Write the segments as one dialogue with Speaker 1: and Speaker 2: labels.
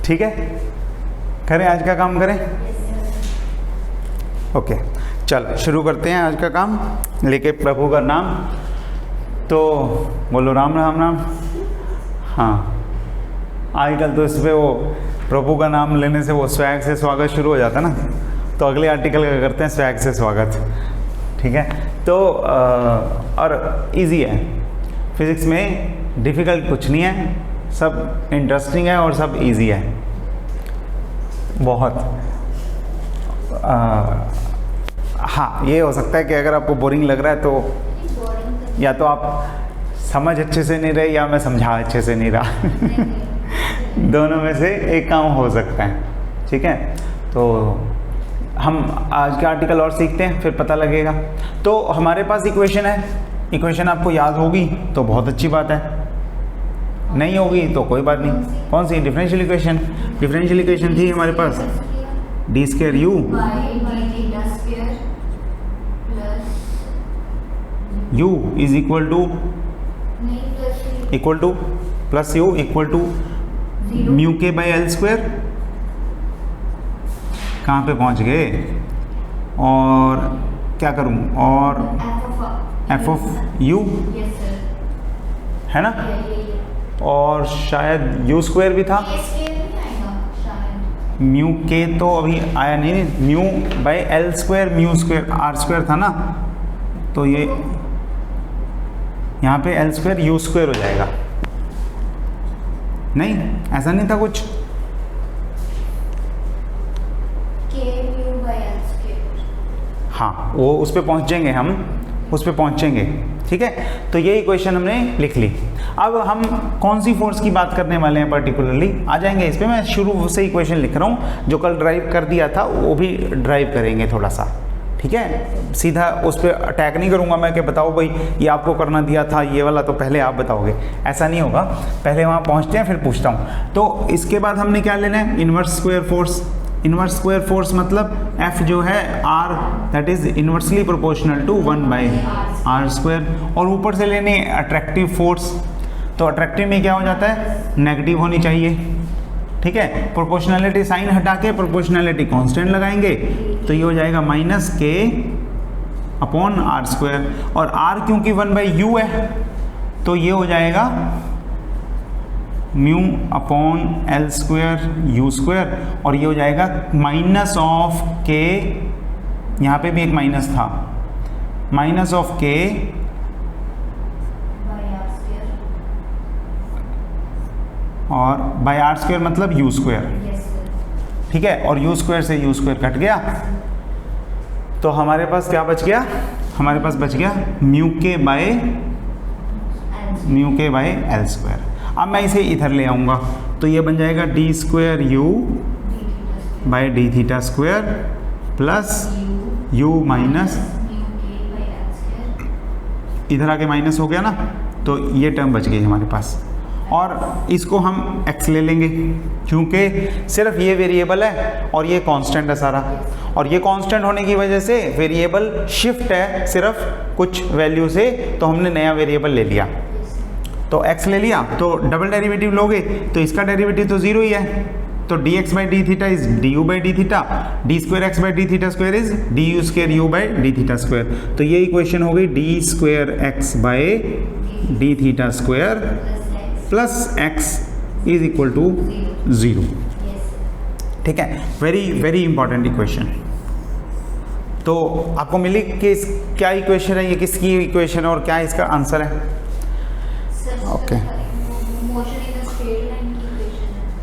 Speaker 1: ठीक है, करें आज का काम करें। ओके चल शुरू करते हैं आज का काम लेके प्रभु का नाम। तो बोलो राम राम राम। हाँ आजकल तो इस पर वो प्रभु का नाम लेने से वो स्वैग से स्वागत शुरू हो जाता है ना, तो अगले आर्टिकल का करते हैं स्वैग से स्वागत। ठीक है, तो और इजी है, फिज़िक्स में डिफ़िकल्ट कुछ नहीं है, सब इंटरेस्टिंग है और सब इजी है बहुत। हाँ ये हो सकता है कि अगर आपको बोरिंग लग रहा है तो या तो आप समझ अच्छे से नहीं रहे या मैं समझा अच्छे से नहीं रहा दोनों में से एक काम हो सकता है। ठीक है, तो हम आज का आर्टिकल और सीखते हैं फिर पता लगेगा। तो हमारे पास इक्वेशन है, इक्वेशन आपको याद होगी तो बहुत अच्छी बात है, नहीं होगी तो कोई बात नहीं। कौन सी? Differential equation. डिफरेंशियल इक्वेशन थी हमारे पास D square U U is equal to plus U equal to mu K by L square. कहाँ पे पहुँच गए? और क्या करूँ? और एफ ऑफ यू है ना, और शायद यू स्क्वायर भी था। म्यू के तो अभी आया नहीं, mu by L square mu square R square था ना, तो ये यहाँ पे एल स्क्वायर यू स्क्वायर हो जाएगा। नहीं ऐसा नहीं था कुछ, हाँ वो उस पर पहुँचेंगे, हम उस पर पहुँचेंगे। ठीक है, तो ये इक्वेशन हमने लिख ली। अब हम कौन सी फोर्स की बात करने वाले हैं पर्टिकुलरली आ जाएंगे इस पर। मैं शुरू से इक्वेशन लिख रहा हूँ, जो कल ड्राइव कर दिया था वो भी ड्राइव करेंगे थोड़ा सा। ठीक है, सीधा उस पर अटैक नहीं करूँगा मैं कि बताओ भाई ये आपको करना दिया था ये वाला, तो पहले आप बताओगे, ऐसा नहीं होगा। पहले वहाँ पहुँचते हैं फिर पूछता हूँ। तो इसके बाद हमने क्या लेना है? Inverse square force. Inverse square force मतलब F जो है R that is inversely proportional to 1/r square. और ऊपर से लेने अट्रैक्टिव फोर्स, तो अट्रैक्टिव में क्या हो जाता है? नेगेटिव होनी चाहिए। ठीक है, प्रोपोर्शनैलिटी साइन हटा के प्रोपोर्शनैलिटी कांस्टेंट लगाएंगे तो ये हो जाएगा माइनस के अपॉन आर स्क्वायर। और R क्योंकि 1/u है तो ये हो जाएगा mu upon L square you square, और ये हो जाएगा माइनस ऑफ के, यहाँ पे भी एक माइनस था, माइनस ऑफ के और बाय आर स्क्वायर मतलब यू स्क्वायर। ठीक है, और यू स्क्वायर से यू स्क्वायर कट गया तो हमारे पास क्या बच गया? हमारे पास बच गया म्यू के बाय एल स्क्वायर। अब मैं इसे इधर ले आऊँगा तो ये बन जाएगा D square U by D theta square plus U minus, इधर आके माइनस हो गया ना, तो ये टर्म बच गई हमारे पास। और इसको हम x ले लेंगे क्योंकि सिर्फ ये वेरिएबल है और ये कांस्टेंट है सारा, और ये कांस्टेंट होने की वजह से वेरिएबल शिफ्ट है सिर्फ कुछ वैल्यू से, तो हमने नया वेरिएबल ले लिया। तो x ले लिया तो डबल डेरिवेटिव लोगे तो इसका डेरिवेटिव तो जीरो ही है, तो dx by D theta is du by D theta, D square X by D theta square is du square u by D theta square. तो ये इक्वेशन हो गई D square X by D theta square plus X is equal to 0। ठीक है, very very important equation. तो आपको मिली कि क्या इक्वेशन है, ये किसकी इक्वेशन है और क्या इसका आंसर है? ओके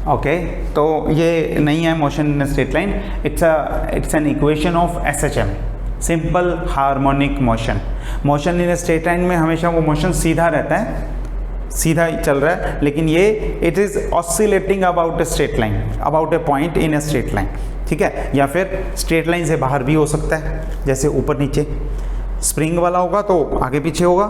Speaker 1: ओके, तो ये नहीं है motion in straight line, it's an equation of SHM, simple harmonic motion. Motion in straight line में हमेशा वो मोशन सीधा रहता है, सीधा ही चल रहा है, लेकिन ये it is oscillating about a straight line, about A point in a straight line. ठीक है, या फिर स्ट्रेट लाइन से बाहर भी हो सकता है, जैसे ऊपर नीचे स्प्रिंग वाला होगा तो आगे पीछे होगा,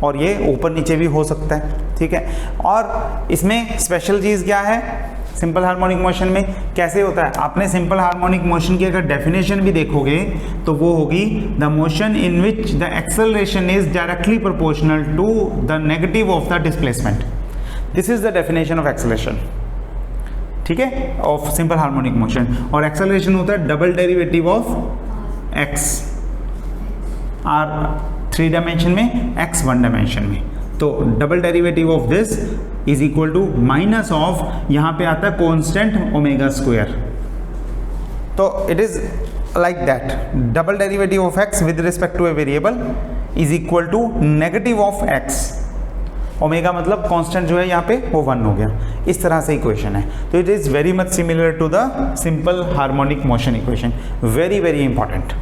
Speaker 1: और ये ऊपर नीचे भी हो सकता है। ठीक है, और इसमें स्पेशल चीज़ क्या है? सिंपल हार्मोनिक मोशन में कैसे होता है? आपने सिंपल हार्मोनिक मोशन की अगर डेफिनेशन भी देखोगे तो वो होगी the motion in which the acceleration is directly proportional to the negative of the displacement. This is the definition of acceleration. ठीक है, ऑफ सिंपल हार्मोनिक मोशन। और एक्सेलरेशन होता है double derivative of x, r 3 dimension में, x 1 dimension में। तो double derivative of this is equal to minus of, यहाँ पे आता है कांस्टेंट ओमेगा स्क्वायर। तो it is like that, double derivative of x with respect to a variable is equal to negative of x, omega मतलब constant जो है यहाँ पे वो 1 हो गया। इस तरह से इक्वेशन है। तो it is very much similar to the simple harmonic motion equation, very very important.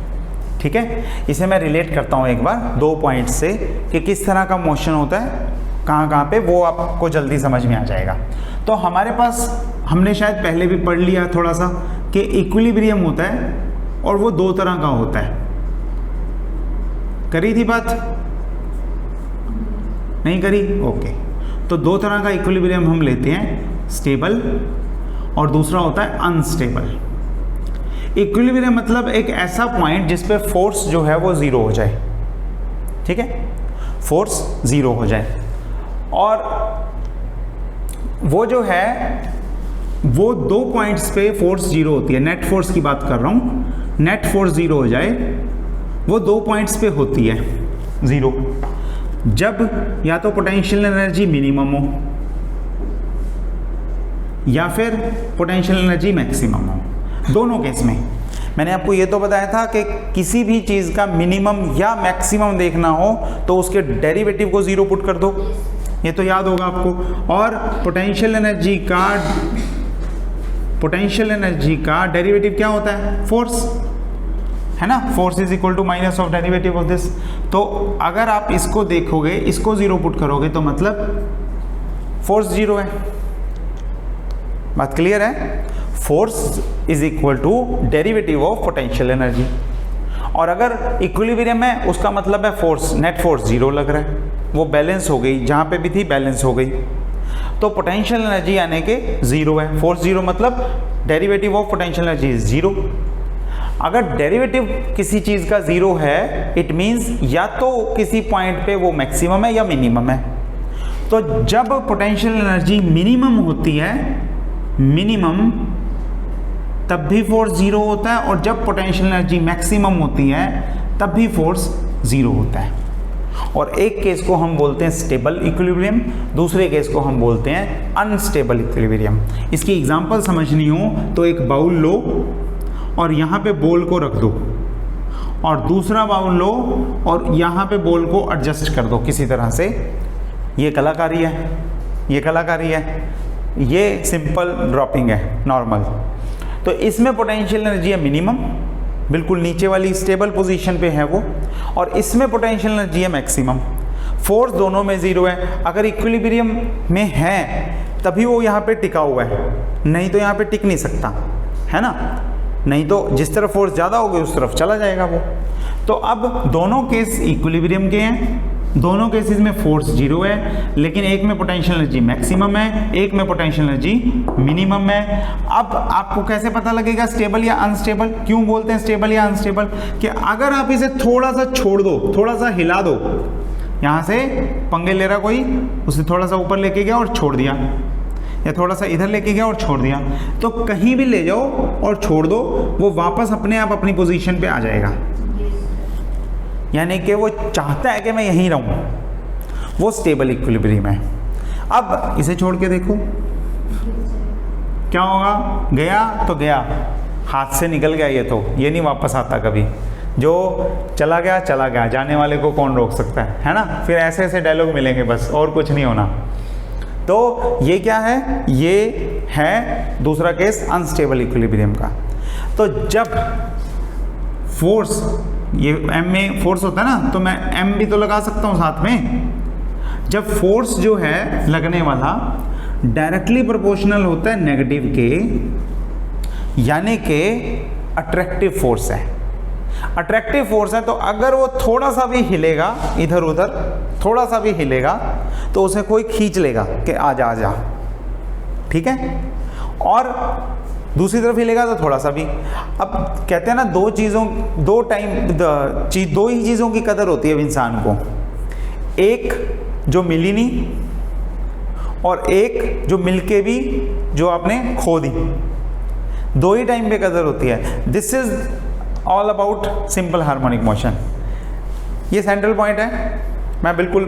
Speaker 1: ठीक है, इसे मैं रिलेट करता हूँ एक बार 2 पॉइंट से कि किस तरह का मोशन होता है कहाँ कहाँ पे, वो आपको जल्दी समझ में आ जाएगा। तो हमारे पास, हमने शायद पहले भी पढ़ लिया थोड़ा सा कि इक्विलिब्रियम होता है और वो 2 तरह का होता है। करी थी बात? नहीं करी? ओके। तो 2 तरह का इक्विलिब्रियम हम लेते हैं, स्टेबल और दूसरा होता है अनस्टेबल। इक्विलिब्रियम मतलब एक ऐसा पॉइंट जिस पे फोर्स जो है वो 0 हो जाए। ठीक है, फोर्स 0 हो जाए, और वो जो है वो 2 पॉइंट्स पे फोर्स 0 होती है। नेट फोर्स की बात कर रहा हूँ, नेट फोर्स 0 हो जाए, वो 2 पॉइंट्स पे होती है 0, जब या तो पोटेंशियल एनर्जी मिनिमम हो या फिर पोटेंशियल एनर्जी मैक्सिमम हो। दोनों केस में मैंने आपको ये तो बताया था कि किसी भी चीज़ का मिनिमम या मैक्सिमम देखना हो तो उसके डेरिवेटिव को 0 पुट कर दो, ये तो याद होगा आपको। और पोटेंशियल एनर्जी का डेरिवेटिव क्या होता है? फोर्स, है ना। Force is equal to minus of derivative of this. तो अगर आप इसको देखोगे, इसको 0 पुट करोगे तो मतलब फोर्स 0 है। बात क्लियर है? Force is equal to derivative of potential energy. और अगर इक्विलिब्रियम है उसका मतलब है फोर्स, नेट फोर्स 0 लग रहा है, वो बैलेंस हो गई, जहाँ पे भी थी बैलेंस हो गई। तो पोटेंशियल एनर्जी यानी कि 0 है, फोर्स 0 मतलब derivative of potential energy is 0। अगर डेरिवेटिव किसी चीज़ का 0 है, इट मीन्स या तो किसी पॉइंट पे वो मैक्सिमम है या मिनिमम है। तो जब पोटेंशियल एनर्जी मिनिमम होती है, मिनिमम, तब भी फोर्स 0 होता है, और जब पोटेंशियल एनर्जी मैक्सिमम होती है तब भी फोर्स 0 होता है। और एक केस को हम बोलते हैं स्टेबल इक्विलिब्रियम, दूसरे केस को हम बोलते हैं अनस्टेबल इक्विलिब्रियम। इसकी एग्जांपल समझनी हो तो एक बाउल लो और यहाँ पे बॉल को रख दो, और दूसरा बाउल लो और यहाँ पे बॉल को एडजस्ट कर दो किसी तरह से। ये कलाकारी है, ये कलाकारी है, ये सिंपल ड्रॉपिंग है, नॉर्मल। तो इसमें पोटेंशियल एनर्जी है मिनिमम, बिल्कुल नीचे वाली स्टेबल पोजीशन पे है वो, और इसमें पोटेंशियल एनर्जी है मैक्सिमम। फोर्स दोनों में 0 है। अगर इक्विलिब्रियम में है तभी वो यहाँ पे टिका हुआ है, नहीं तो यहाँ पे टिक नहीं सकता, है ना। नहीं तो जिस तरफ फोर्स ज़्यादा होगी उस तरफ चला जाएगा वो। तो अब दोनों केस इक्विलिब्रियम के हैं, दोनों केसेस में फोर्स 0 है, लेकिन एक में पोटेंशियल एनर्जी मैक्सिमम है, एक में पोटेंशियल एनर्जी मिनिमम है। अब आपको कैसे पता लगेगा स्टेबल या अनस्टेबल? क्यों बोलते हैं स्टेबल या अनस्टेबल? कि अगर आप इसे थोड़ा सा छोड़ दो, थोड़ा सा हिला दो, यहाँ से पंगे ले रहा कोई, उसे थोड़ा सा ऊपर लेके गया और छोड़ दिया, या थोड़ा सा इधर लेके गया और छोड़ दिया, तो कहीं भी ले जाओ और छोड़ दो, वो वापस अपने आप अपनी पोजीशन पे आ जाएगा। यानी कि वो चाहता है कि मैं यहीं रहूं, वो स्टेबल इक्विलिब्रियम है। अब इसे छोड़ के देखो क्या होगा। गया तो गया, हाथ से निकल गया, ये नहीं वापस आता कभी। जो चला गया चला गया, जाने वाले को कौन रोक सकता है ना। फिर ऐसे ऐसे डायलॉग मिलेंगे बस, और कुछ नहीं होना। तो ये क्या है? ये है दूसरा केस अनस्टेबल इक्विलिब्रियम का। तो जब फोर्स, ये एम में फोर्स होता है ना, तो मैं एम भी तो लगा सकता हूँ साथ में। जब फोर्स जो है लगने वाला डायरेक्टली प्रोपोर्शनल होता है नेगेटिव के, यानी कि अट्रैक्टिव फोर्स है। अट्रैक्टिव फोर्स है, तो अगर वो थोड़ा सा भी हिलेगा इधर उधर, थोड़ा सा भी हिलेगा तो उसे कोई खींच लेगा कि आजा आजा, ठीक है। और दूसरी तरफ हिलेगा तो थोड़ा सा भी। अब कहते हैं ना, दो ही चीज़ों की कदर होती है इंसान को, एक जो मिली नहीं और एक जो मिलके भी जो आपने खो दी, दो ही टाइम पे कदर होती है। This is all about simple harmonic motion. ये सेंट्रल पॉइंट है, मैं बिल्कुल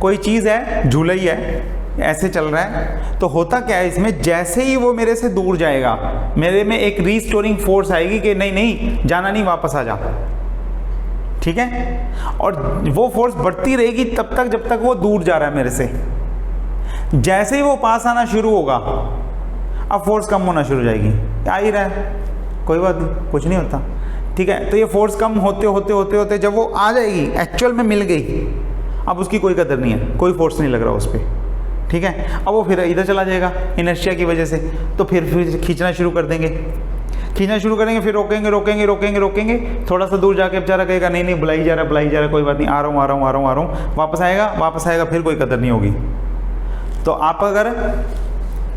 Speaker 1: कोई चीज़ है, झूला ही है, ऐसे चल रहा है, तो होता क्या है इसमें, जैसे ही वो मेरे से दूर जाएगा मेरे में एक रीस्टोरिंग फोर्स आएगी कि नहीं नहीं जाना नहीं, वापस आ जा, ठीक है। और वो फोर्स बढ़ती रहेगी तब तक जब तक वो दूर जा रहा है मेरे से। जैसे ही वो पास आना शुरू होगा अब फोर्स कम होना शुरू हो जाएगी, आ ही रहा है, कोई बात नहीं, कुछ नहीं होता, ठीक है। तो ये फोर्स कम होते होते होते होते जब वो आ जाएगी, एक्चुअल में मिल गई, अब उसकी कोई कदर नहीं है, कोई फोर्स नहीं लग रहा उस पर, ठीक है। अब वो फिर इधर चला जाएगा इनर्शिया की वजह से, तो फिर खींचना शुरू कर देंगे, फिर रोकेंगे, थोड़ा सा दूर जाके बेचारा कहेगा नहीं नहीं बुलाई जा रहा, कोई बात नहीं, आ रहा हूँ, वापस आएगा, फिर कोई कदर नहीं होगी। तो आप अगर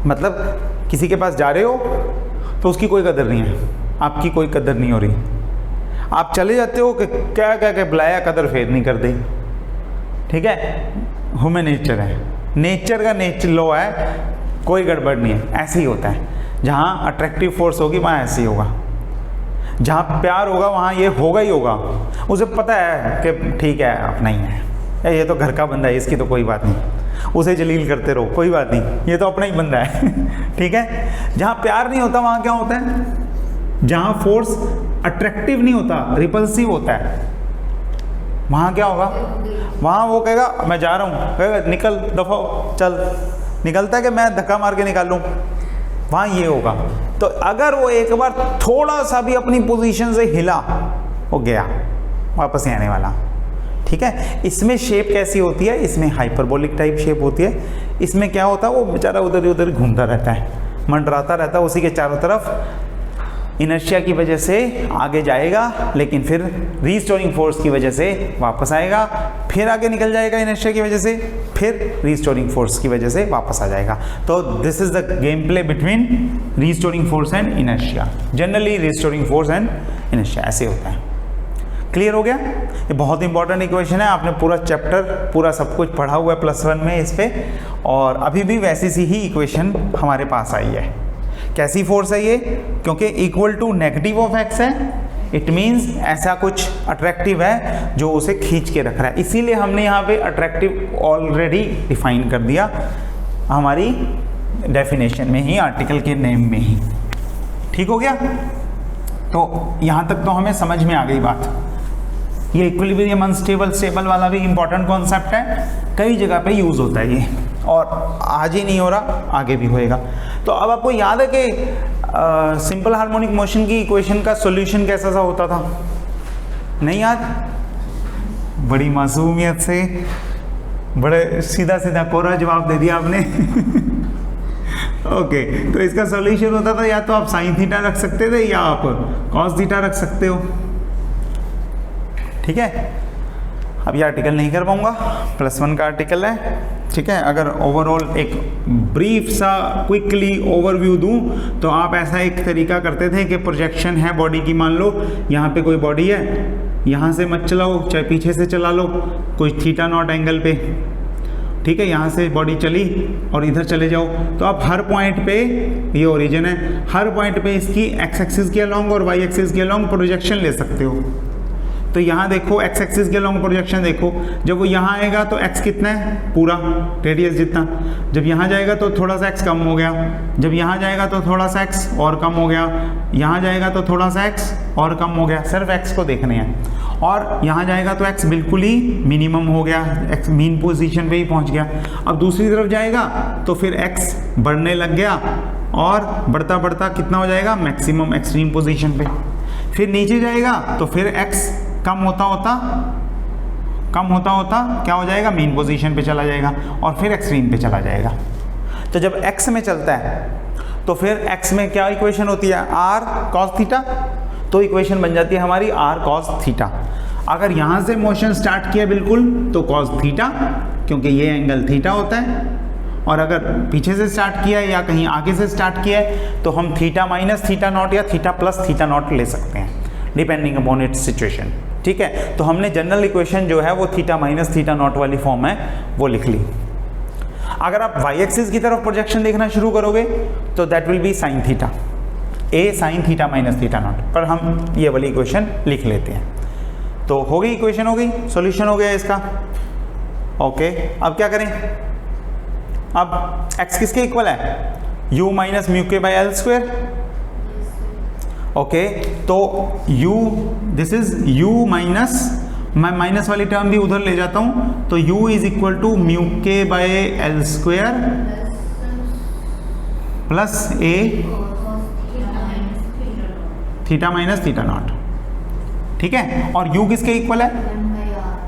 Speaker 1: मतलब किसी के पास जा रहे हो तो उसकी कोई कदर नहीं है, आपकी कोई कदर नहीं हो रही, आप चले जाते हो कि क्या बुलाया, कदर फेर नहीं कर दी, ठीक है। ह्यूमन नेचर है, नेचर का नेचर लॉ है, कोई गड़बड़ नहीं है, ऐसे ही होता है। जहाँ अट्रैक्टिव फोर्स होगी वहाँ ऐसे ही होगा, जहाँ प्यार होगा वहाँ ये होगा ही होगा। उसे पता है कि ठीक है अपना ही है, ये तो घर का बंदा है, इसकी तो कोई बात नहीं, उसे जलील करते रहो, कोई बात नहीं, ये तो अपना ही बंदा है ठीक है। जहाँ प्यार नहीं होता वहाँ क्या होता है, जहाँ फोर्स अट्रैक्टिव नहीं होता, रिपल्सिव होता है, वहाँ क्या होगा, वहाँ वो कहेगा मैं जा रहा हूँ, कहेगा निकल दफा चल, निकलता है कि मैं धक्का मार के निकाल लूँ, वहाँ ये होगा। तो अगर वो एक बार थोड़ा सा भी अपनी पोजीशन से हिला, वो गया, वापस नहीं आने वाला, ठीक है। इसमें शेप कैसी होती है, इसमें हाइपरबोलिक टाइप शेप होती है। इसमें क्या होता है, वो बेचारा उधर उधर घूमता रहता है, मंडराता रहता है, उसी के चारों तरफ इनर्शिया की वजह से आगे जाएगा, लेकिन फिर रीस्टोरिंग फोर्स की वजह से वापस आएगा, फिर आगे निकल जाएगा इनर्शिया की वजह से, फिर रीस्टोरिंग फोर्स की वजह से वापस आ जाएगा। तो this is the game play between restoring force and inertia. Generally restoring force and inertia ऐसे होता है। क्लियर हो गया? ये बहुत इंपॉर्टेंट इक्वेशन है, आपने पूरा चैप्टर पूरा सब कुछ पढ़ा हुआ है +1 में इस पे, और अभी भी वैसी सी ही इक्वेशन हमारे पास आई है। कैसी फोर्स है ये, क्योंकि equal to negative of x है, इट मीन्स ऐसा कुछ अट्रैक्टिव है जो उसे खींच के रख रहा है, इसीलिए हमने यहाँ पे अट्रैक्टिव ऑलरेडी डिफाइन कर दिया हमारी डेफिनेशन में ही, आर्टिकल के नेम में ही। ठीक हो गया? तो यहाँ तक तो हमें समझ में आ गई बात। ये इक्विलिब्रियम अनस्टेबल स्टेबल वाला भी इंपॉर्टेंट कॉन्सेप्ट है, कई जगह पे यूज़ होता है ये, और आज ही नहीं हो रहा, आगे भी होएगा। तो अब आपको याद है कि सिंपल हार्मोनिक मोशन की इक्वेशन का सॉल्यूशन कैसा सा होता था? नहीं याद? बड़ी मासूमियत से बड़े सीधा सीधा कोरा जवाब दे दिया आपने ओके, तो इसका सॉल्यूशन होता था या तो आप साइन थीटा रख सकते थे या आप कॉस थीटा रख सकते हो। ठीक है, अब ये आर्टिकल नहीं कर पाऊंगा, +1 का आर्टिकल है। ठीक है, अगर ओवरऑल एक ब्रीफ सा क्विकली ओवरव्यू दूं तो आप ऐसा एक तरीका करते थे कि प्रोजेक्शन है बॉडी की, मान लो यहाँ पे कोई बॉडी है, यहाँ से मत चलाओ, चाहे पीछे से चला लो, कोई θ0 एंगल पे, ठीक है, यहाँ से बॉडी चली और इधर चले जाओ, तो आप हर पॉइंट पे, ये ओरिजिन है, हर पॉइंट पे इसकी x एक्सिस के अलॉन्ग और y एक्सिस के अलॉन्ग प्रोजेक्शन ले सकते हो। तो यहाँ देखो x एक्सिस के लॉन्ग प्रोजेक्शन देखो, जब वो यहाँ आएगा तो x कितना है, पूरा रेडियस जितना, जब यहाँ जाएगा तो थोड़ा सा x कम हो गया, जब यहाँ जाएगा तो थोड़ा सा x और कम हो गया, यहाँ जाएगा तो थोड़ा सा x और कम हो गया, सिर्फ x को देखने हैं, और यहाँ जाएगा तो x बिल्कुल ही मिनिमम हो गया, x मीन पोजीशन पे ही पहुँच गया। अब दूसरी तरफ जाएगा तो फिर x बढ़ने लग गया और बढ़ता बढ़ता कितना हो जाएगा, मैक्सिमम एक्सट्रीम पोजीशन पे। फिर नीचे जाएगा तो फिर x कम होता होता क्या हो जाएगा, मीन पोजीशन पे चला जाएगा और फिर एक्सट्रीम पे चला जाएगा। तो जब x में चलता है तो फिर x में क्या इक्वेशन होती है, r cos थीटा, तो इक्वेशन बन जाती है हमारी r cos थीटा। अगर यहाँ से मोशन स्टार्ट किया बिल्कुल तो cos थीटा, क्योंकि ये एंगल थीटा होता है, और अगर पीछे से स्टार्ट किया है या कहीं आगे से स्टार्ट किया है तो हम थीटा माइनस θ0 या थीटा प्लस θ0 ले सकते हैं, डिपेंडिंग अपॉन इट्स सिचुएशन। ठीक है, तो हमने जनरल इक्वेशन जो है वो थीटा माइनस θ0 वाली फॉर्म है वो लिख ली। अगर आप वाई एक्सिस की तरफ प्रोजेक्शन देखना शुरू करोगे तो that will be sine theta, A sine theta minus theta not, पर हम ये वाली इक्वेशन लिख लेते हैं। तो हो गई इक्वेशन, हो गई, सॉल्यूशन हो गया इसका। ओके, अब क्या करें, अब x किसके इक्वल है, u minus mu K by L square. Okay, तो u, this is u minus, मैं माइनस वाली टर्म भी उधर ले जाता हूं, तो u is equal to mu K by L square plus A theta minus theta naught, ठीक है। और u किसके इक्वल है,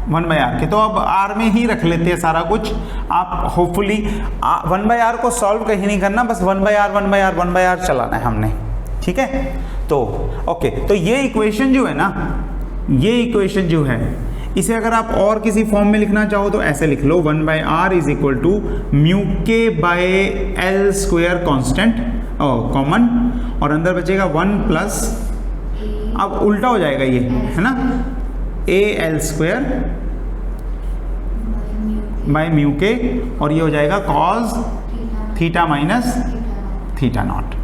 Speaker 1: 1/r के। तो अब r में ही रख लेते हैं सारा कुछ। आप होपफुली 1/r को सॉल्व कहीं नहीं करना, बस 1/r चलाना है हमने, ठीक है। तो ओके, तो ये इक्वेशन जो है ना, ये इक्वेशन जो है, इसे अगर आप और किसी फॉर्म में लिखना चाहो तो ऐसे लिख लो, 1/r is equal to mu के by L square constant common, और अंदर बचेगा 1 प्लस, अब उल्टा हो जाएगा ये, है ना, A L square by mu के, और ये हो जाएगा cos theta minus theta naught.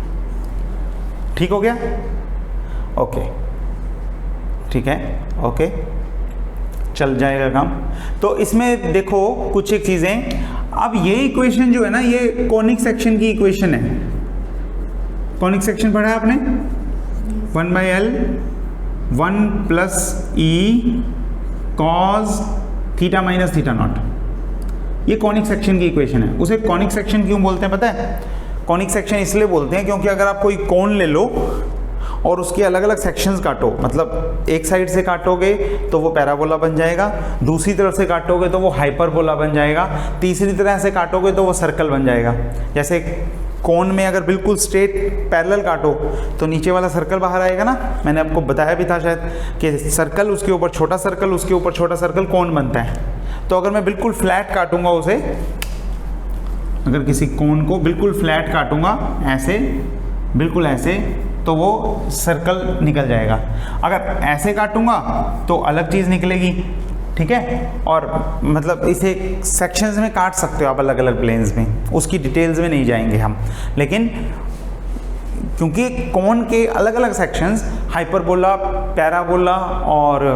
Speaker 1: ठीक हो गया, ओके, ठीक है, ओके, चल जाएगा काम। तो इसमें देखो कुछ एक चीजें, अब ये इक्वेशन जो है ना, ये कॉनिक सेक्शन की इक्वेशन है। कॉनिक सेक्शन पढ़ा है आपने, 1/l 1 plus E cos theta minus theta not, ये कॉनिक सेक्शन की इक्वेशन है। उसे कॉनिक सेक्शन क्यों बोलते हैं पता है? कॉनिक सेक्शन इसलिए बोलते हैं क्योंकि अगर आप कोई कोन ले लो और उसके अलग अलग सेक्शंस काटो, मतलब एक साइड से काटोगे तो वो पैराबोला बन जाएगा, दूसरी तरफ से काटोगे तो वो हाइपरबोला बन जाएगा, तीसरी तरह से काटोगे तो वो सर्कल बन जाएगा। जैसे कोन में अगर बिल्कुल स्ट्रेट पैरेलल काटो तो नीचे वाला सर्कल बाहर आएगा ना, मैंने आपको बताया भी था शायद कि सर्कल, उसके ऊपर छोटा सर्कल, उसके ऊपर छोटा सर्कल, कोन बनता है। तो अगर मैं बिल्कुल फ्लैट काटूंगा उसे, अगर किसी कोन को बिल्कुल फ्लैट काटूंगा ऐसे, बिल्कुल ऐसे, तो वो सर्कल निकल जाएगा। अगर ऐसे काटूंगा तो अलग चीज़ निकलेगी, ठीक है। और मतलब इसे सेक्शंस में काट सकते हो आप अलग अलग प्लेन्स में, उसकी डिटेल्स में नहीं जाएंगे हम, लेकिन क्योंकि कोन के अलग अलग सेक्शंस, हाइपरबोला, पैराबोला और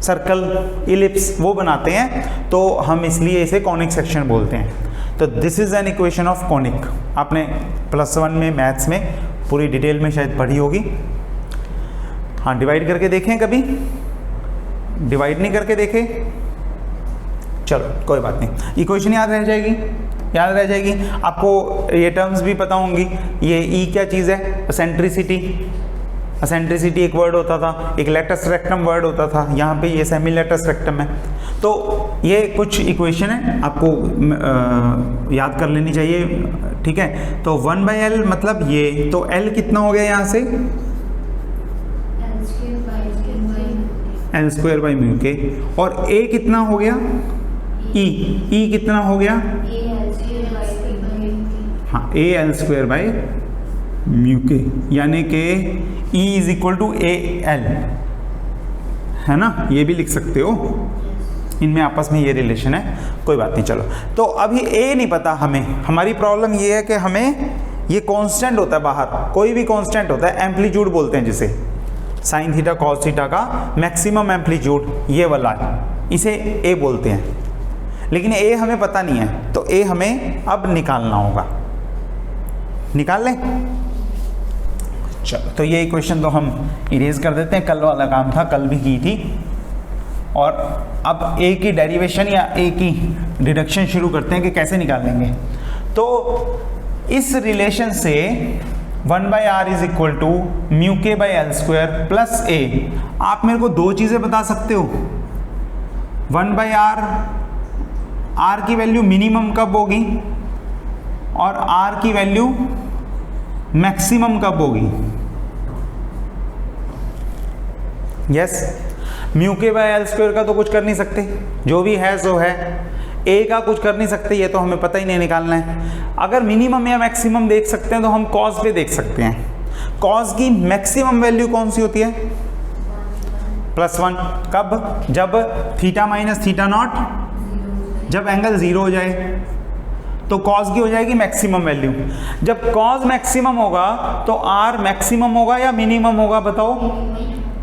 Speaker 1: सर्कल, इलिप्स, वो बनाते हैं, तो हम इसलिए इसे कॉनिक सेक्शन बोलते हैं। तो this is an equation of conic, आपने +1 में मैथ्स में पूरी डिटेल में शायद पढ़ी होगी। हाँ, डिवाइड करके देखें, कभी डिवाइड नहीं करके देखे, चलो कोई बात नहीं, इक्वेशन याद रह जाएगी, याद रह जाएगी। आपको ये टर्म्स भी पता होंगी। ये ई क्या चीज़ है? एसेंट्रिसिटी। एसेंट्रिसिटी एक वर्ड होता था, एक लेटस रेक्टम वर्ड होता था, यहाँ पे ये सेमी लेटस रेक्टम है। तो ये कुछ इक्वेशन है, आपको याद कर लेनी चाहिए, ठीक है। तो 1/l मतलब ये, तो l कितना हो गया यहाँ से? एल स्क्वायर बाई म्यू के, और a कितना हो गया? e कितना हो गया? हाँ, a l square by mu k, यानी कि e is equal to a l, है ना, ये भी लिख सकते हो, इनमें आपस में ये रिलेशन है, कोई बात नहीं। चलो, तो अभी a नहीं पता हमें, हमारी प्रॉब्लम ये है कि हमें ये कांस्टेंट होता है बाहर, कोई भी कांस्टेंट होता है, एम्पलीट्यूड बोलते हैं जिसे, साइन थीटा कॉस थीटा का मैक्सिमम एम्पलीट्यूड, ये वाला इसे a बोलते हैं, लेकिन a हमें पता नहीं है, तो a हमें अब निकालना होगा। निकाल लें, चलो। तो ये इक्वेशन तो हम इरेज कर देते हैं, कल वाला काम था, कल भी की थी। और अब a की डेरिवेशन या a की डिडक्शन शुरू करते हैं कि कैसे निकालेंगे। तो इस रिलेशन से 1/r is equal to mu K by L square plus a, आप मेरे को दो चीज़ें बता सकते हो। 1/r, r की वैल्यू मिनिमम कब होगी और r की वैल्यू मैक्सिमम कब होगी? Yes, mu K by L square का तो कुछ कर नहीं सकते, जो भी है सो है। a का कुछ कर नहीं सकते, ये तो हमें पता ही नहीं, निकालना है। अगर मिनिमम या मैक्सिमम देख सकते हैं तो हम कॉस पे देख सकते हैं। कॉस की मैक्सिमम वैल्यू कौन सी होती है? +1। कब? जब थीटा माइनस थीटा नॉट, जब एंगल 0 हो जाए। तो कॉज की हो जाएगी मैक्सिमम वैल्यू। जब कॉज मैक्सिमम होगा तो आर मैक्सिमम होगा या मिनिमम होगा बताओ?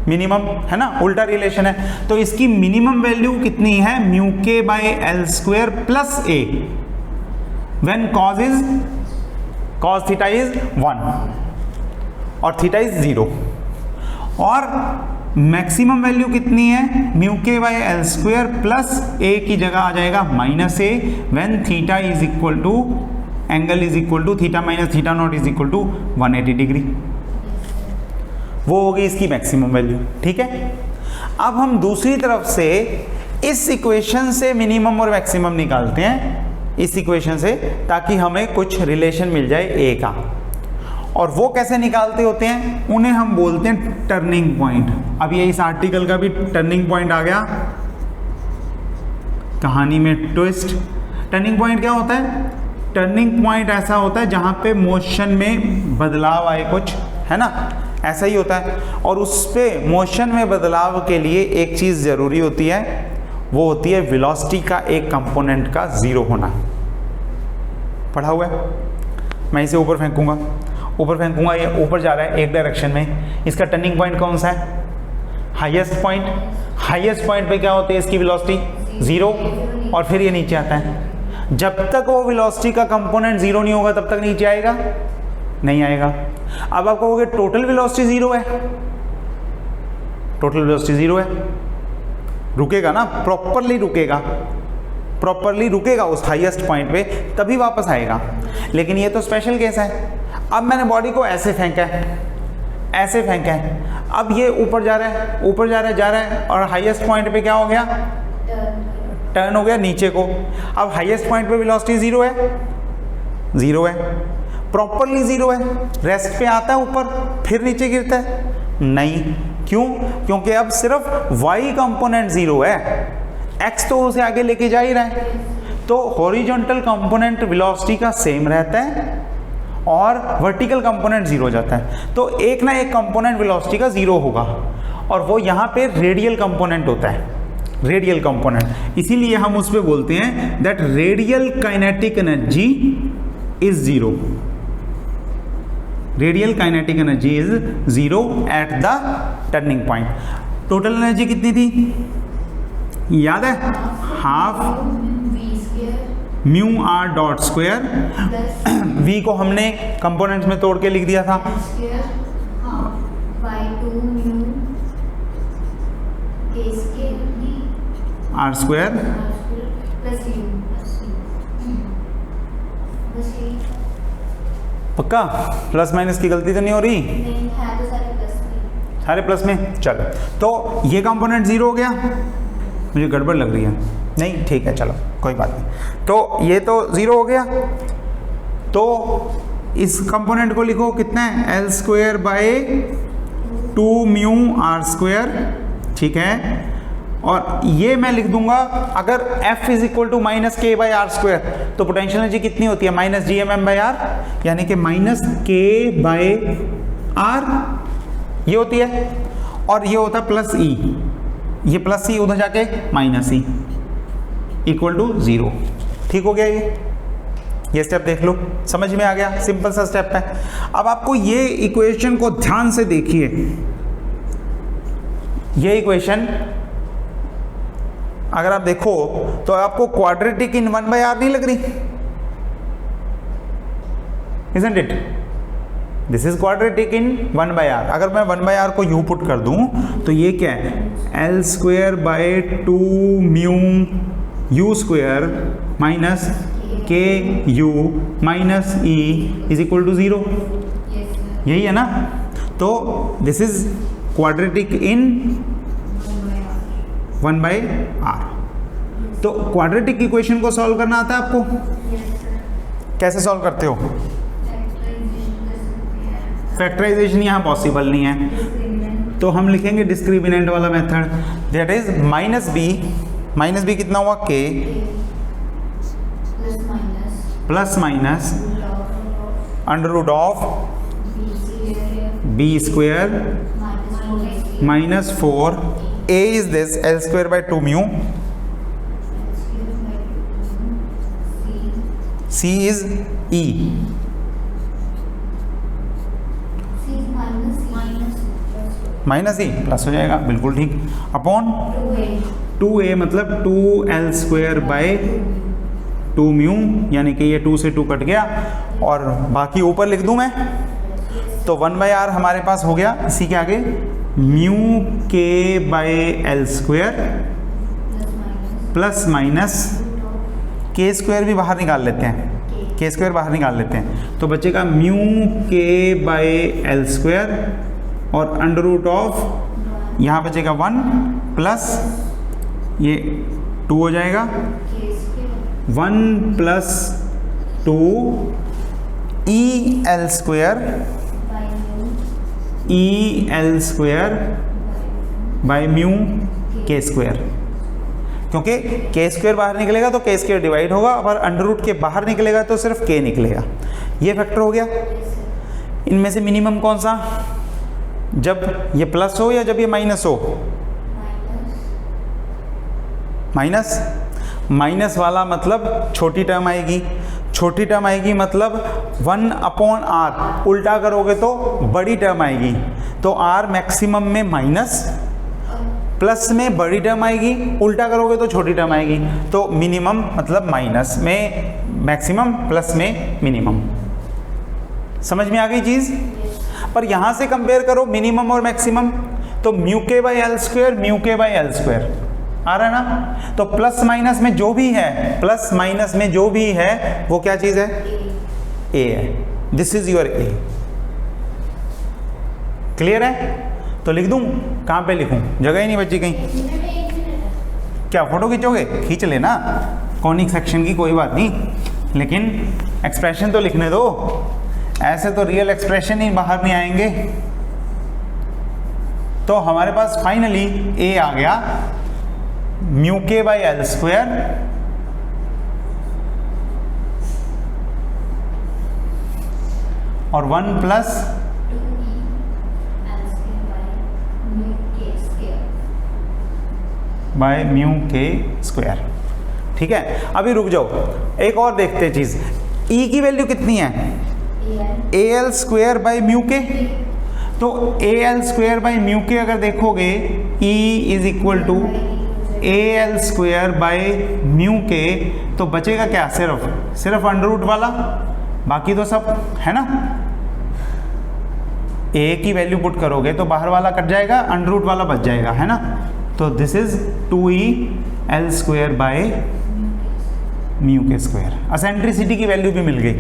Speaker 1: मिनिमम है ना, उल्टा रिलेशन है। तो इसकी मिनिमम वैल्यू कितनी है? म्यू के by l square plus A when cos theta is 1 और थीटा इज 0। और मैक्सिमम वैल्यू कितनी है? म्यू के by l square plus a की जगह आ जाएगा minus a when theta is equal to angle is equal to theta minus theta naught is equal to 180 degree. वो होगी इसकी मैक्सिमम वैल्यू। ठीक है, अब हम दूसरी तरफ से इस इक्वेशन से मिनिमम और मैक्सिमम निकालते हैं, इस इक्वेशन से, ताकि हमें कुछ रिलेशन मिल जाए ए का। और वो कैसे निकालते होते हैं? उन्हें हम बोलते हैं टर्निंग पॉइंट। अब ये इस आर्टिकल का भी टर्निंग पॉइंट आ गया, कहानी में ट्विस्ट। टर्निंग पॉइंट क्या होता है? टर्निंग पॉइंट ऐसा होता है जहां पे मोशन में बदलाव आए कुछ, है ना, ऐसा ही होता है। और उस पे मोशन में बदलाव के लिए एक चीज़ ज़रूरी होती है, वो होती है वेलोसिटी का एक कंपोनेंट का ज़ीरो होना। पढ़ा हुआ है? मैं इसे ऊपर फेंकूंगा, ये ऊपर जा रहा है एक डायरेक्शन में। इसका टर्निंग पॉइंट कौन सा है? Highest point. हाईएस्ट पॉइंट पे क्या होती है इसकी वेलोसिटी? 0। और फिर ये नीचे आता है। जब तक वो वेलोसिटी का कंपोनेंट 0 नहीं होगा तब तक नीचे आएगा नहीं आएगा। अब आप कहोगे टोटल वेलोसिटी 0 है, टोटल वेलोसिटी 0 है, रुकेगा ना, प्रॉपरली रुकेगा उस हाईएस्ट पॉइंट पे, तभी वापस आएगा। लेकिन ये तो स्पेशल केस है। अब मैंने बॉडी को ऐसे फेंका है, अब ये ऊपर जा रहा है और हाईएस्ट पॉइंट पे क्या हो गया? टर्न हो गया नीचे को। अब हाईएस्ट पॉइंट पे वेलोसिटी 0 है, प्रॉपरली 0 है। रेस्ट पे आता है ऊपर, फिर नीचे गिरता है? नहीं। क्यों? क्योंकि अब सिर्फ y कंपोनेंट 0 है, x तो उसे आगे लेके जा ही रहा है। तो हॉरिजॉन्टल कंपोनेंट वेलोसिटी का सेम रहता है और वर्टिकल कंपोनेंट 0 हो जाता है। तो एक ना एक कंपोनेंट वेलोसिटी का 0 होगा, और वो यहाँ पे रेडियल कंपोनेंट होता है, रेडियल कंपोनेंट। इसीलिए हम उस पर बोलते हैं that radial kinetic energy is 0। Radial kinetic energy is 0 at the turning point. Total energy कितनी थी याद है? Half mu R dot square, v को हमने कंपोनेंट्स में तोड़ के लिख दिया था, आर स्क्वायर पक्का। प्लस माइनस की गलती तो नहीं हो रही? सारे प्लस में। चलो, तो ये कंपोनेंट 0 हो गया, मुझे गड़बड़ लग रही है। नहीं ठीक है, चलो कोई बात नहीं। तो ये तो 0 हो गया, तो इस कंपोनेंट को लिखो कितना है? L square by 2 mu r square. ठीक है, और ये मैं लिख दूंगा, अगर F is equal to minus k by r square, तो पोटेंशियल एनर्जी कितनी होती है? Minus G M M by r, यानी कि माइनस के बाई आर ये होती है, और ये होता है प्लस ई, ये प्लस ई उधर जाके माइनस ई इक्वल टू 0। ठीक हो गया? ये स्टेप देख लो, समझ में आ गया? सिंपल सा स्टेप है। अब आपको ये इक्वेशन को ध्यान से देखिए, ये इक्वेशन अगर आप देखो तो आपको क्वाड्रेटिक इन 1/r नहीं लग रही? Isn't it? This is quadratic in 1/r। अगर मैं 1/r को u पुट कर दूं तो ये क्या है? L square by 2 mu u square minus K U minus E is equal to 0। यही है ना? तो this is quadratic in 1/r। तो क्वाड्रेटिक इक्वेशन को सॉल्व करना आता है आपको? कैसे सॉल्व करते हो? फैक्टराइजेशन यहाँ पॉसिबल नहीं है, तो हम लिखेंगे डिस्क्रिमिनेंट वाला method, that is minus b कितना हुआ? के plus minus under root of b square minus 4, a is this L square by 2 mu c is e, minus e plus हो जाएगा, बिल्कुल ठीक, अपॉन 2a मतलब 2l² बाय 2 म्यू, यानी कि ये 2 से 2 कट गया और बाकी ऊपर लिख दूं मैं, तो 1/r हमारे पास हो गया, इसी के आगे mu k by l² plus minus k² भी बाहर निकाल लेते हैं, k² बाहर निकाल लेते हैं, तो बचेगा म्यू k बाय l² और अंडर रूट ऑफ यहाँ बचेगा 1 प्लस ये 2 हो जाएगा, 1 plus 2 EL² by mu k², क्योंकि k² बाहर निकलेगा तो k² डिवाइड होगा, और अंडर रूट के बाहर निकलेगा तो सिर्फ k निकलेगा। ये फैक्टर हो गया। इनमें से मिनिमम कौन सा, जब ये प्लस हो या जब ये माइनस हो? माइनस, माइनस वाला मतलब छोटी टर्म आएगी, छोटी टर्म आएगी मतलब 1/r, उल्टा करोगे तो बड़ी टर्म आएगी, तो r मैक्सिमम में माइनस, प्लस में बड़ी टर्म आएगी, उल्टा करोगे तो छोटी टर्म आएगी, तो मिनिमम मतलब माइनस में मैक्सिमम, प्लस में मिनिमम। समझ में आ गई चीज़? पर यहाँ से कंपेयर करो मिनिमम और मैक्सिमम, तो mu k by l², mu k by l² आ रहा है ना, तो प्लस माइनस में जो भी है, प्लस माइनस में जो भी है वो क्या चीज़ है? a है। This is your a। Clear है? तो लिख दूं, कहाँ पे लिखूं? जगह ही नहीं बची कहीं। क्या फोटो खींचोगे? खींच लेना, कॉनिक सेक्शन की कोई बात नहीं, लेकिन एक्सप्रेशन तो लिखने दो, ऐसे तो रियल एक्सप्रेशन ही बाहर नहीं आएंगे। तो हमारे पास फाइनली a आ गया, म्यू k बाई l² और 1 प्लस बाय म्यू k²। ठीक है, अभी रुक जाओ, एक और देखते हैं चीज। e की वैल्यू कितनी है? al² by mu k। तो al² बाई म्यू k अगर देखोगे, e is equal to al² by mu k, तो बचेगा क्या? सिर्फ अंडर रूट वाला, बाकी तो सब है ना। a की वैल्यू पुट करोगे तो बाहर वाला कट जाएगा, अंडर रूट वाला बच जाएगा, है ना। तो this is 2el² by mu k²। असेंट्रिसिटी की वैल्यू भी मिल गई।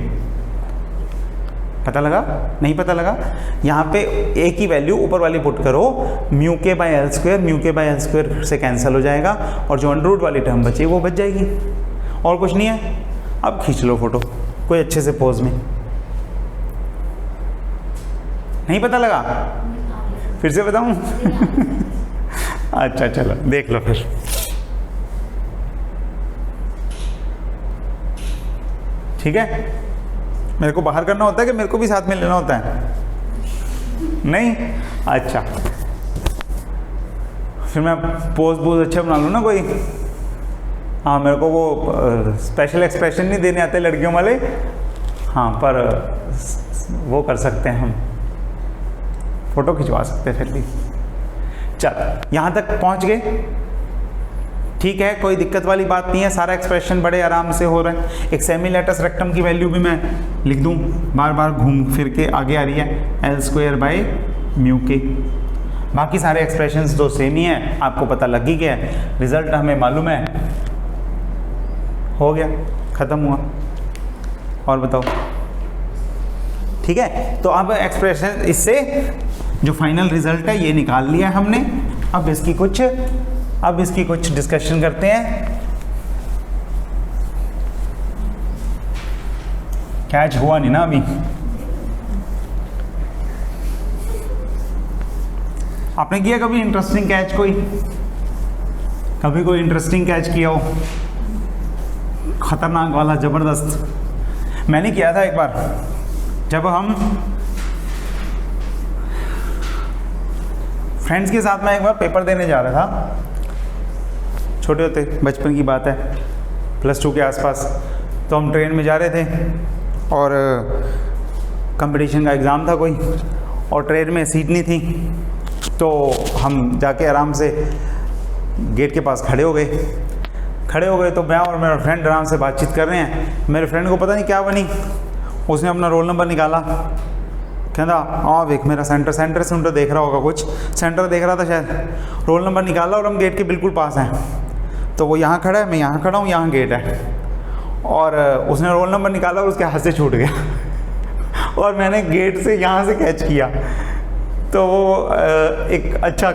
Speaker 1: पता लगा? नहीं पता लगा? यहाँ पे a की वैल्यू ऊपर वाली पुट करो, mu k by l², mu k by l² से कैंसिल हो जाएगा, और जो अंडर रूट वाली टर्म बची वो बच जाएगी, और कुछ नहीं है। अब खींच लो फोटो कोई अच्छे से पोज में। नहीं पता लगा? फिर से बताऊं? अच्छा चलो देख लो फिर। ठीक है, मेरे को बाहर करना होता है कि मेरे को भी साथ में लेना होता है? नहीं? अच्छा, फिर मैं पोज अच्छा बना लूँ ना कोई। हाँ, मेरे को वो स्पेशल एक्सप्रेशन नहीं देने आते लड़कियों वाले, हाँ, पर वो कर सकते हैं हम, फोटो खिंचवा सकते हैं फिर भी। चल, यहाँ तक पहुँच गए? ठीक है, कोई दिक्कत वाली बात नहीं है, सारा एक्सप्रेशन बड़े आराम से हो रहा है। एक सेमी लेटस रेक्टम की वैल्यू भी मैं लिख दूं, बार बार घूम फिर के आगे आ रही है, l² बाई म्यू k। बाकी सारे एक्सप्रेशंस तो सेम ही है, आपको पता लग ही गया है, रिजल्ट हमें मालूम है। हो गया, ख़त्म हुआ। और बताओ? ठीक है, तो अब एक्सप्रेशन इससे जो फाइनल रिजल्ट है ये निकाल लिया हमने। अब इसकी कुछ डिस्कशन करते हैं। कैच हुआ नहीं ना अभी? आपने किया कभी इंटरेस्टिंग कैच? कभी कोई इंटरेस्टिंग कैच किया हो, खतरनाक वाला, जबरदस्त? मैंने किया था एक बार, जब हम फ्रेंड्स के साथ में एक बार पेपर देने जा रहा था, छोटे होते, बचपन की बात है, +2 के आसपास। तो हम ट्रेन में जा रहे थे और कंपटीशन का एग्ज़ाम था कोई, और ट्रेन में सीट नहीं थी, तो हम जाके आराम से गेट के पास खड़े हो गए। तो मैं और मेरा फ्रेंड आराम से बातचीत कर रहे हैं। मेरे फ्रेंड को पता नहीं क्या बनी, उसने अपना रोल नंबर निकाला, कहता हाँ देख मेरा सेंटर देख रहा होगा, कुछ सेंटर देख रहा था शायद, रोल नंबर निकाला और हम गेट के बिल्कुल पास हैं। तो वो यहाँ खड़ा है, मैं यहाँ खड़ा हूँ, यहाँ गेट है, और उसने रोल नंबर निकाला और उसके हाथ से छूट गया और मैंने गेट से यहाँ से कैच किया। तो वो एक अच्छा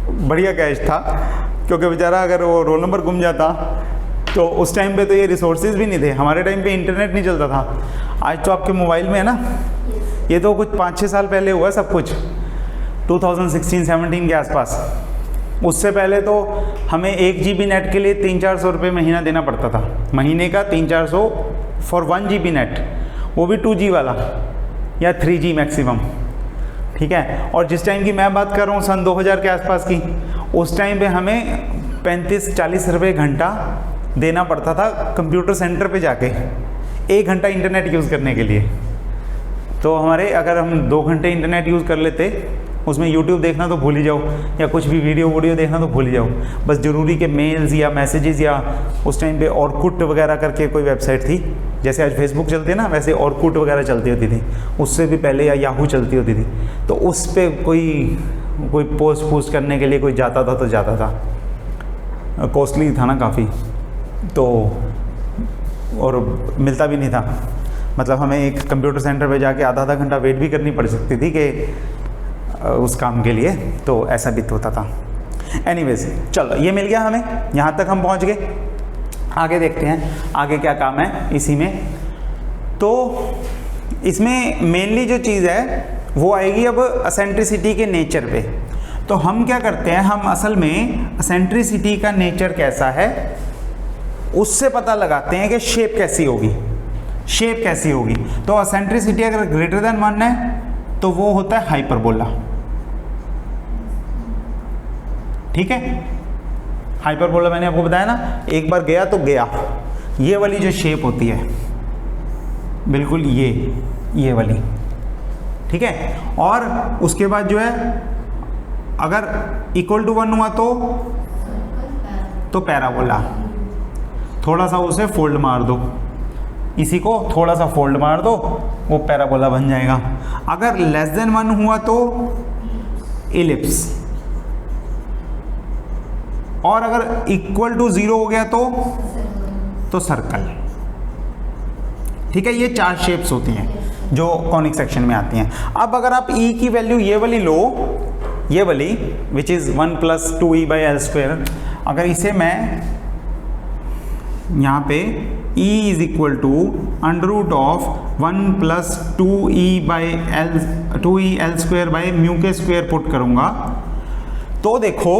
Speaker 1: बढ़िया कैच था, क्योंकि बेचारा अगर वो रोल नंबर गुम जाता तो उस टाइम पे तो ये रिसोर्सेज भी नहीं थे, हमारे टाइम पे इंटरनेट नहीं चलता था। आज तो आपके मोबाइल में है ना, ये तो कुछ 5-6 साल पहले हुआ सब कुछ, 2016-17 के आसपास। उससे पहले तो हमें 1 GB नेट के लिए 300-400 रुपये महीना देना पड़ता था, महीने का 300-400 फॉर 1 GB नेट, वो भी 2G वाला या 3G मैक्सिमम, ठीक है। और जिस टाइम की मैं बात कर रहा हूँ सन 2000 के आसपास की, उस टाइम पे हमें 35-40 रुपये घंटा देना पड़ता था कंप्यूटर सेंटर पे जाके 1 घंटा इंटरनेट यूज़ करने के लिए। तो हमारे अगर हम 2 घंटे इंटरनेट यूज़ कर लेते, उसमें यूट्यूब देखना तो भूल ही जाओ, या कुछ भी वीडियो देखना तो भूल ही जाओ, बस ज़रूरी के मेल्स या मैसेजेस, या उस टाइम पे ऑरकुट वगैरह करके कोई वेबसाइट थी, जैसे आज फेसबुक चलती है ना, वैसे ऑरकुट वगैरह चलती होती थी, उससे भी पहले या याहू चलती होती थी। तो उस पर कोई पोस्ट करने के लिए कोई जाता था तो जाता था, कॉस्टली था ना काफ़ी, तो और मिलता भी नहीं था, मतलब हमें एक कंप्यूटर सेंटर पे जाके आधा घंटा वेट भी करनी पड़ सकती थी कि उस काम के लिए, तो ऐसा भी होता था। एनीवेज चलो, ये मिल गया हमें, यहाँ तक हम पहुँच गए। आगे देखते हैं आगे क्या काम है इसी में। तो इसमें मेनली जो चीज़ है वो आएगी अब एसेंट्रिसिटी के नेचर पे। तो हम क्या करते हैं, हम असल में एसेंट्रिसिटी का नेचर कैसा है उससे पता लगाते हैं कि शेप कैसी होगी। तो एसेंट्रिसिटी अगर ग्रेटर देन 1 है तो वो होता है हाइपरबोला, ठीक है। हाइपरबोला मैंने आपको बताया ना, एक बार गया तो गया, ये वाली जो शेप होती है बिल्कुल ये वाली, ठीक है। और उसके बाद जो है अगर इक्वल टू 1 हुआ तो पैराबोला, थोड़ा सा उसे फोल्ड मार दो, इसी को थोड़ा सा फोल्ड मार दो, वो पैराबोला बन जाएगा। अगर लेस देन 1 हुआ तो इलिप्स, और अगर इक्वल टू 0 हो गया तो सर्कल, ठीक है। ये 4 शेप्स होती हैं जो कॉनिक सेक्शन में आती हैं। अब अगर आप ई की वैल्यू ये वाली लो, ये वाली विच इज़ 1 + 2e/L², अगर इसे मैं यहाँ पे e is equal to √ 1 + 2e/L² put करूँगा, तो देखो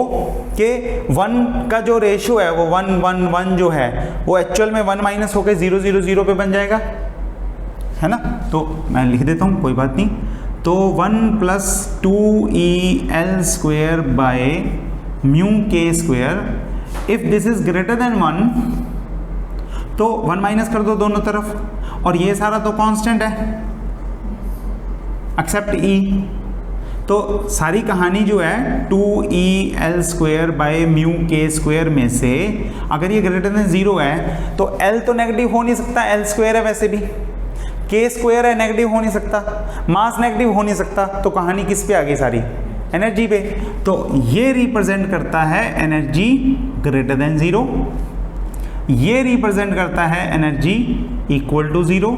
Speaker 1: कि 1 का जो रेशियो है वो 1 1 1 जो है वो एक्चुअल में 1 माइनस होकर 0 0 0 पे बन जाएगा, है ना। तो मैं लिख देता हूँ, कोई बात नहीं। तो 1 + 2e/L² if this is greater than 1 तो 1 माइनस कर दो दोनों तरफ, और ये सारा तो कांस्टेंट है एक्सेप्ट e। तो सारी कहानी जो है 2e/L² में से अगर ये ग्रेटर देन 0 है तो L तो नेगेटिव हो नहीं सकता, L² है वैसे भी, k² है नेगेटिव हो नहीं सकता, मास नेगेटिव हो नहीं सकता, तो कहानी किस पे आ गई सारी, एनर्जी पे। तो ये रिप्रेजेंट करता है एनर्जी ग्रेटर देन 0, ये रिप्रेजेंट करता है एनर्जी इक्वल टू 0,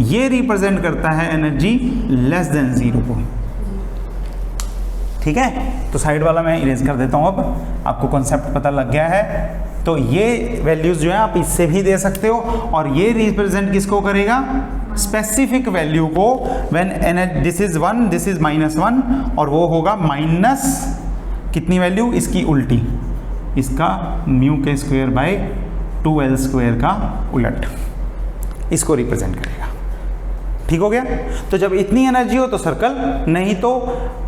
Speaker 1: ये रिप्रेजेंट करता है एनर्जी लेस देन 0 को, ठीक है। तो साइड वाला मैं इरेज कर देता हूँ, अब आपको कॉन्सेप्ट पता लग गया है। तो ये वैल्यूज जो है आप इससे भी दे सकते हो, और ये रिप्रेजेंट किसको करेगा, स्पेसिफिक वैल्यू को, when energy this is 1 this is -1, और वो होगा माइनस कितनी वैल्यू, इसकी उल्टी, इसका μk²/2L² का उलट, इसको रिप्रेजेंट करेगा, ठीक हो गया। तो जब इतनी एनर्जी हो तो सर्कल, नहीं तो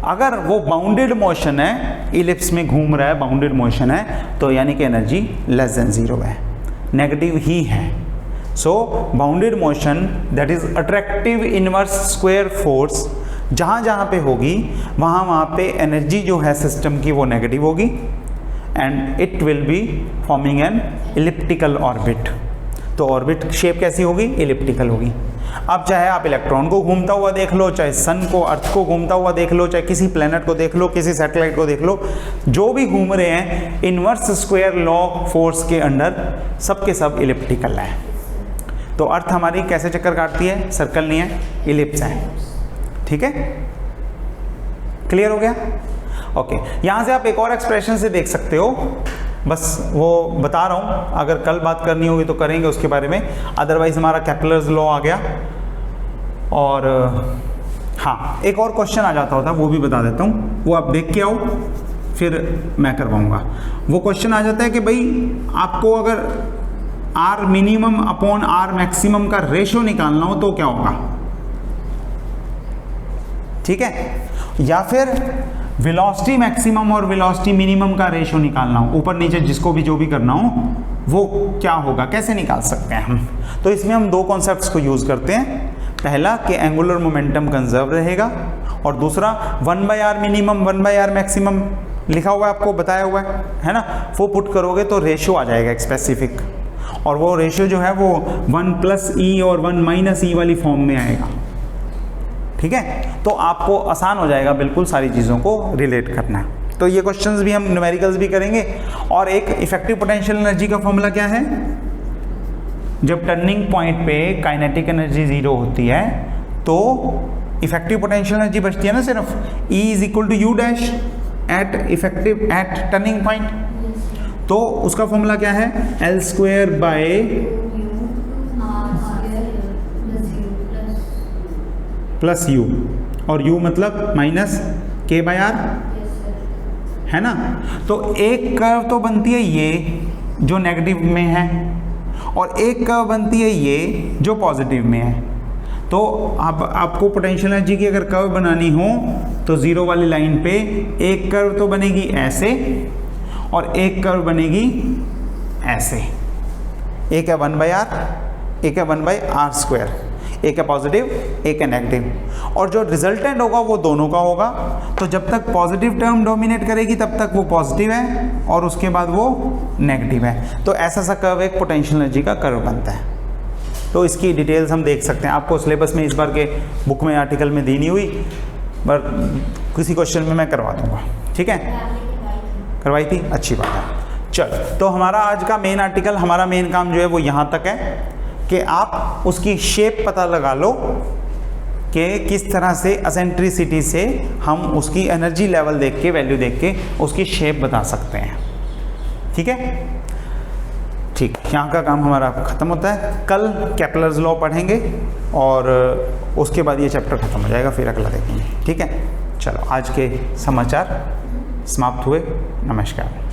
Speaker 1: अगर वो बाउंडेड मोशन है, इलिप्स में घूम रहा है, बाउंडेड मोशन है, तो यानी कि एनर्जी लेस देन 0 है, नेगेटिव ही है। So bounded motion that is attractive inverse square force जहाँ जहाँ पे होगी वहाँ पे एनर्जी जो है सिस्टम की वो नेगेटिव होगी and it will be forming an elliptical orbit. तो ऑर्बिट शेप कैसी होगी? इलिप्टिकल होगी। अब चाहे आप इलेक्ट्रॉन को घूमता हुआ देख लो, चाहे सन को, अर्थ को घूमता हुआ देख लो, चाहे किसी प्लेनेट को देख लो, किसी सैटेलाइट को देख लो, जो भी घूम रहे हैं इनवर्स स्क्वायर लॉ फोर्स के अंडर सबके सब इलिप्टिकल है। तो अर्थ हमारी कैसे चक्कर काटती है? सर्कल नहीं है, इलिप्स है। ठीक है, क्लियर हो गया? ओके, यहां से आप एक और एक्सप्रेशन से देख सकते हो, बस वो बता रहा हूं, अगर कल बात करनी होगी तो करेंगे उसके बारे में, अदरवाइज हमारा केपलर्स लॉ आ गया। और हाँ, एक और क्वेश्चन आ जाता होता, वो भी बता देता हूं, वो आप देख के आओ फिर मैं करवाऊंगा। वो क्वेश्चन आ जाता है कि भाई आपको अगर r minimum upon r maximum का रेशो निकालना हो तो क्या होगा? ठीक है, या फिर वेलोसिटी मैक्सिमम और वेलोसिटी मिनिमम का रेशो निकालना हो, ऊपर नीचे जिसको भी जो भी करना हो वो क्या होगा, कैसे निकाल सकते हैं हम? तो इसमें हम दो कॉन्सेप्ट्स को यूज करते हैं। पहला कि एंगुलर मोमेंटम कंजर्व रहेगा, और दूसरा 1/r मिनिमम 1/r मैक्सिमम लिखा हुआ है, आपको बताया हुआ है ना, वो पुट करोगे तो रेशो आ जाएगा एक स्पेसिफिक, और वो रेशो जो है वो 1+e और 1-e वाली फॉर्म में आएगा। ठीक है, तो आपको आसान हो जाएगा बिल्कुल सारी चीज़ों को रिलेट करना। तो ये क्वेश्चंस भी हम न्यूमेरिकल्स भी करेंगे। और एक इफेक्टिव पोटेंशियल एनर्जी का फॉर्मूला क्या है? जब टर्निंग पॉइंट पे काइनेटिक एनर्जी 0 होती है तो इफेक्टिव पोटेंशियल एनर्जी बचती है ना सिर्फ, E = U dash at turning point. तो उसका फॉर्मूला क्या है? L² प्लस U, और U मतलब -K/r है ना। तो एक कर्व तो बनती है ये जो नेगेटिव में है, और एक कर्व बनती है ये जो पॉजिटिव में है। तो अब आपको पोटेंशियल एनर्जी की अगर कर्व बनानी हो तो 0 वाली लाइन पे एक कर्व तो बनेगी ऐसे, और एक कर्व बनेगी ऐसे। एक है 1/r, एक है 1/r², एक है पॉजिटिव, एक है नेगेटिव, और जो रिजल्टेंट होगा वो दोनों का होगा। तो जब तक पॉजिटिव टर्म डोमिनेट करेगी तब तक वो पॉजिटिव है, और उसके बाद वो नेगेटिव है। तो ऐसा सा कर्व एक पोटेंशियल एनर्जी का कर्व बनता है। तो इसकी डिटेल्स हम देख सकते हैं, आपको सिलेबस में इस बार के बुक में आर्टिकल में दी नहीं हुई, पर किसी क्वेश्चन में मैं करवा दूंगा। ठीक है, करवाई थी, अच्छी बात है। चलो, तो हमारा आज का मेन आर्टिकल, हमारा मेन काम जो है वो यहाँ तक है कि आप उसकी शेप पता लगा लो कि किस तरह से एसेंट्रिसिटी से हम उसकी एनर्जी लेवल देख के, वैल्यू देख के उसकी शेप बता सकते हैं। ठीक है, ठीक, यहाँ का काम हमारा ख़त्म होता है। कल केपलर्स लॉ पढ़ेंगे और उसके बाद ये चैप्टर ख़त्म हो जाएगा, फिर अगला देखेंगे। ठीक है, चलो आज के समाचार समाप्त हुए। नमस्कार।